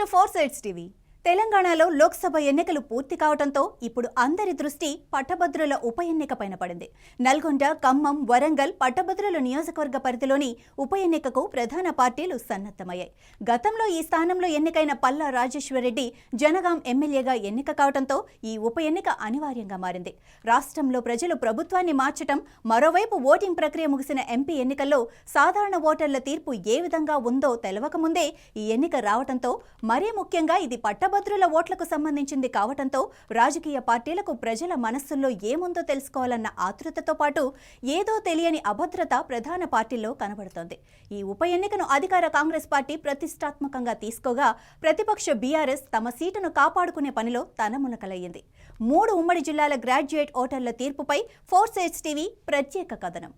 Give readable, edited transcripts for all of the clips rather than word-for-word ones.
To four sides TV. తెలంగాణలో లోక్సభ ఎన్నికలు పూర్తి కావడంతో ఇప్పుడు అందరి దృష్టి పట్టభద్రుల ఉప ఎన్నికపైన పడింది. నల్గొండ, ఖమ్మం, వరంగల్ పట్టభద్రుల నియోజకవర్గ పరిధిలోని ఉప ఎన్నికకు ప్రధాన పార్టీలు సన్నద్ధమయ్యాయి. గతంలో ఈ స్థానంలో ఎన్నికైన పల్లా రాజేశ్వరరెడ్డి జనగాం ఎమ్మెల్యేగా ఎన్నిక కావడంతో ఈ ఉప ఎన్నిక అనివార్యంగా మారింది. రాష్ట్రంలో ప్రజలు ప్రభుత్వాన్ని మార్చడం, మరోవైపు ఓటింగ్ ప్రక్రియ ముగిసిన ఎంపీ ఎన్నికల్లో సాధారణ ఓటర్ల తీర్పు ఏ విధంగా ఉందో తెలవకముందే ఈ ఎన్నిక రావడంతో, మరీ ముఖ్యంగా ఇది పట్టభద్రుల ఓట్లకు సంబంధించింది కావడంతో రాజకీయ పార్టీలకు ప్రజల మనస్సుల్లో ఏముందో తెలుసుకోవాలన్న ఆతృతతో పాటు ఏదో తెలియని అభద్రత ప్రధాన పార్టీల్లో కనబడుతోంది. ఈ ఉప ఎన్నికను అధికార కాంగ్రెస్ పార్టీ ప్రతిష్టాత్మకంగా తీసుకోగా, ప్రతిపక్ష బీఆర్ఎస్ తమ సీటును కాపాడుకునే పనిలో తలమునకలయ్యింది. 3 ఉమ్మడి జిల్లాల గ్రాడ్యుయేట్ ఓటర్ల తీర్పుపై ఫోర్ సైడ్స్ టీవీ ప్రత్యేక కథనం.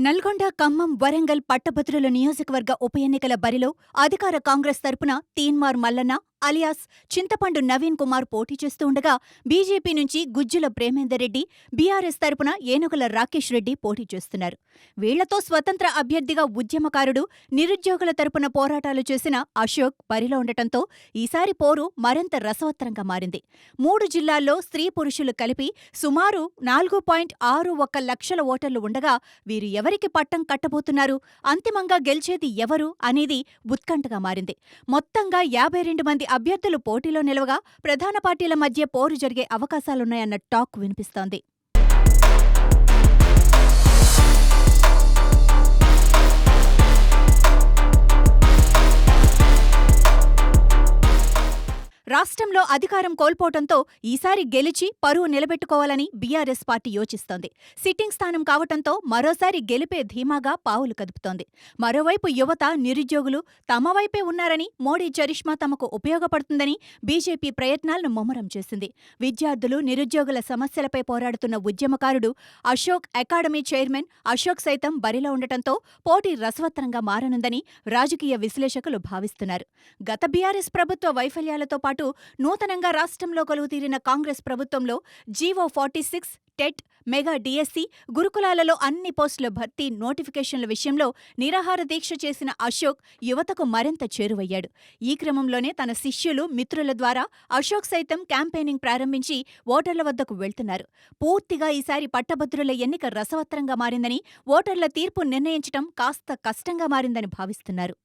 నల్గొండ, ఖమ్మం, వరంగల్ పట్టభద్రుల నియోజకవర్గ ఉప ఎన్నికల బరిలో అధికార కాంగ్రెస్ తరపున తీన్మార్ మల్లన్న అలియాస్ చింతపండు నవీన్ కుమార్ పోటీ చేస్తూ ఉండగా, బీజేపీ నుంచి గుజ్జుల ప్రేమేందర్ రెడ్డి, బీఆర్ఎస్ తరపున ఏనుగుల రాకేష్ రెడ్డి పోటీ చేస్తున్నారు. వీళ్లతో స్వతంత్ర అభ్యర్థిగా ఉద్యమకారుడు, నిరుద్యోగుల తరపున పోరాటాలు చేసిన అశోక్ బరిలో ఉండటంతో ఈసారి పోరు మరింత రసవత్తరంగా మారింది. 3 జిల్లాల్లో స్త్రీ పురుషులు కలిపి సుమారు 4.61 లక్షల ఓటర్లు ఉండగా, వీరు ఎవరికి పట్టం కట్టబోతున్నారు, అంతిమంగా గెలిచేది ఎవరు అనేది ఉత్కంఠగా మారింది. మొత్తంగా 52 మంది అభ్యర్థులు పోటీలో నిలవగా, ప్రధాన పార్టీల మధ్య పోరు జరిగే అవకాశాలున్నాయన్న టాక్ వినిపిస్తోంది. రాష్ట్రంలో అధికారం కోల్పోవడంతో ఈసారి గెలిచి పరువు నిలబెట్టుకోవాలని బీఆర్ఎస్ పార్టీ యోచిస్తోంది. సిట్టింగ్ స్థానం కావటంతో మరోసారి గెలిపే ధీమాగా పావులు కదుపుతోంది. మరోవైపు యువత, నిరుద్యోగులు తమ వైపే ఉన్నారని, మోడీ చరిష్మా తమకు ఉపయోగపడుతుందని బీజేపీ ప్రయత్నాలను ముమ్మరం చేసింది. విద్యార్థులు, నిరుద్యోగుల సమస్యలపై పోరాడుతున్న ఉద్యమకారుడు అశోక్, అకాడమీ చైర్మన్ అశోక్ సైతం బరిలో ఉండటంతో పోటీ రసవత్తరంగా మారనుందని రాజకీయ విశ్లేషకులు భావిస్తున్నారు. గత బీఆర్ఎస్ ప్రభుత్వ వైఫల్యాలతో పాటు నూతనంగా రాష్ట్రంలో కొలువుతీరిన కాంగ్రెస్ ప్రభుత్వంలో జీవో 46, టెట్, మెగా డిఎస్సి, గురుకులాలలో అన్ని పోస్టుల భర్తీ నోటిఫికేషన్ల విషయంలో నిరాహార దీక్ష చేసిన అశోక్ యువతకు మరింత చేరువయ్యాడు. ఈ క్రమంలోనే తన శిష్యులు, మిత్రుల ద్వారా అశోక్ సైతం క్యాంపెయినింగ్ ప్రారంభించి ఓటర్ల వద్దకు వెళ్తున్నారు. పూర్తిగా ఈసారి పట్టభద్రుల ఎన్నిక రసవత్తరంగా మారిందని, ఓటర్ల తీర్పు నిర్ణయించడం కాస్త కష్టంగా మారిందని భావిస్తున్నారు.